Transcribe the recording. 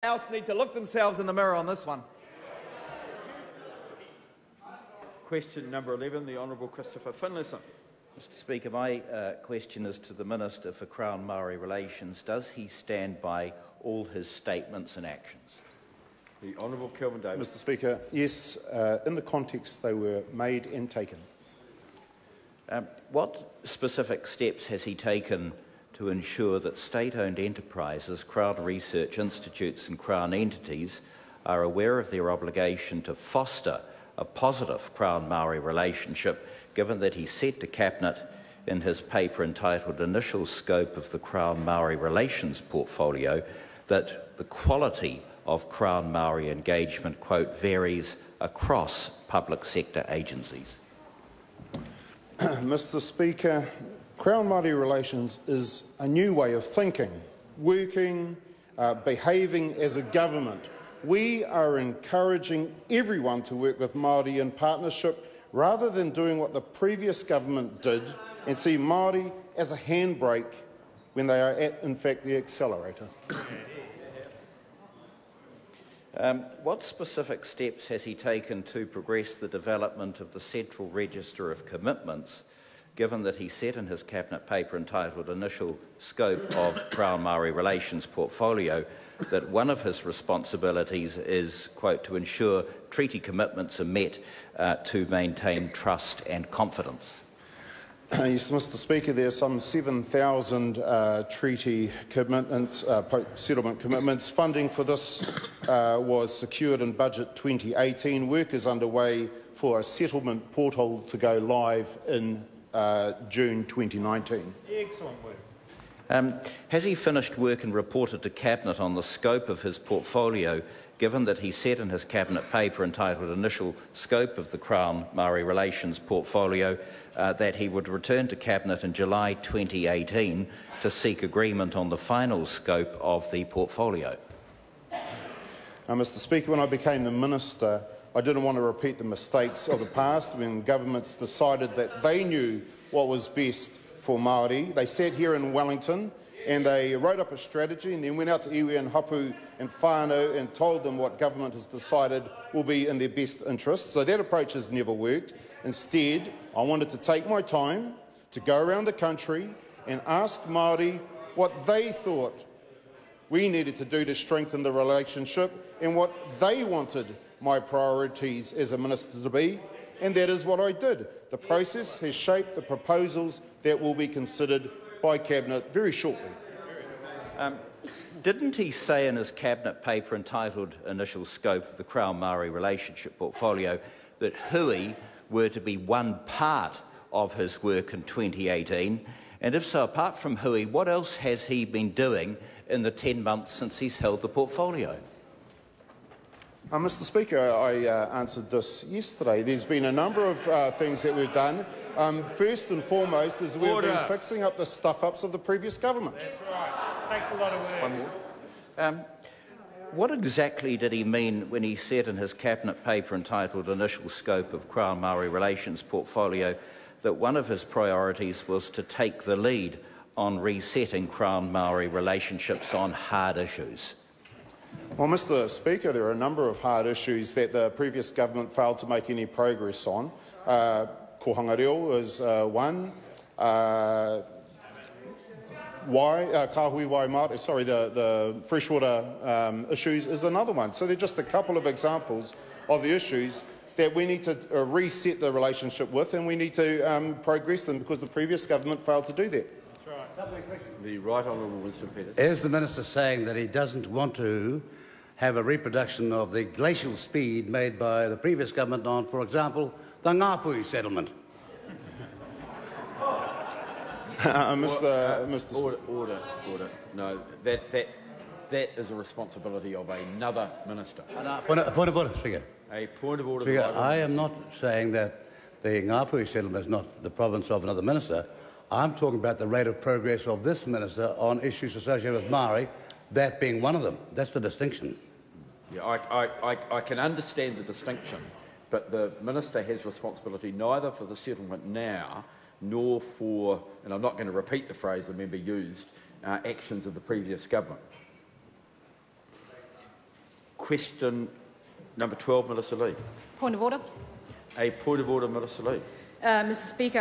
else need to look themselves in the mirror on this one. Question number 11, the Honourable Christopher Finlayson. Mr Speaker, my question is to the Minister for Crown Māori Relations. Does he stand by all his statements and actions? The Honourable Kelvin. Mr Speaker, yes, in the context they were made and taken. What specific steps has he taken to ensure that state-owned enterprises, Crown research institutes and Crown entities are aware of their obligation to foster a positive Crown Māori relationship, given that he said to Cabinet in his paper entitled Initial Scope of the Crown Māori Relations Portfolio that the quality of Crown Māori engagement, quote, varies across public sector agencies? Mr Speaker, Crown Māori Relations is a new way of thinking, working, behaving as a government. We are encouraging everyone to work with Māori in partnership rather than doing what the previous government did and see Māori as a handbrake when they are at, in fact, the accelerator. What specific steps has he taken to progress the development of the Central Register of Commitments, given that he said in his Cabinet paper entitled Initial Scope of Crown Māori Relations Portfolio that one of his responsibilities is, quote, to ensure treaty commitments are met to maintain trust and confidence? Yes, Mr Speaker, there are some 7,000 treaty commitments, settlement commitments. Funding for this was secured in Budget 2018. Work is underway for a settlement portal to go live in June 2019. Excellent work. Has he finished work and reported to Cabinet on the scope of his portfolio, given that he said in his Cabinet paper entitled Initial Scope of the Crown Māori Relations Portfolio that he would return to Cabinet in July 2018 to seek agreement on the final scope of the portfolio? Mr Speaker, when I became the Minister, I didn't want to repeat the mistakes of the past when governments decided that they knew what was best for Māori. They sat here in Wellington and they wrote up a strategy and then went out to iwi and hapu and whānau and told them what government has decided will be in their best interest. So that approach has never worked. Instead, I wanted to take my time to go around the country and ask Māori what they thought we needed to do to strengthen the relationship and what they wanted my priorities as a minister to be, and that is what I did. The process has shaped the proposals that will be considered by Cabinet very shortly. Didn't he say in his Cabinet paper entitled Initial Scope of the Crown Māori Relationship Portfolio that hui were to be one part of his work in 2018? And if so, apart from hui, what else has he been doing in the 10 months since he's held the portfolio? Mr Speaker, I answered this yesterday. There's been a number of things that we've done. First and foremost is we've been fixing up the stuff-ups of the previous government. That's right. Takes a lot of work. One more. What exactly did he mean when he said in his Cabinet paper entitled Initial Scope of Crown Māori Relations Portfolio that one of his priorities was to take the lead on resetting Crown Māori relationships on hard issues? Well, Mr Speaker, there are a number of hard issues that the previous government failed to make any progress on. Kohanga reo is one. Kāhui wai Māori, sorry, the freshwater issues is another one. So they're just a couple of examples of the issues that we need to reset the relationship with, and we need to progress them because the previous government failed to do that. The Right Honourable Winston Peters. Is the Minister saying that he doesn't want to have a reproduction of the glacial speed made by the previous government on, for example, the Ngāpuhi settlement? Order. No, that is a responsibility of another minister. A point of order, Speaker. A point of order. Speaker, I am not saying that the Ngāpuhi settlement is not the province of another minister. I'm talking about the rate of progress of this minister on issues associated with Māori, that being one of them. That's the distinction. Yeah, I can understand the distinction, but the minister has responsibility neither for the settlement now nor for, and I'm not going to repeat the phrase the member used, actions of the previous government. Question number 12, Minister Lee. Point of order. A point of order, Minister Lee. Mr Speaker,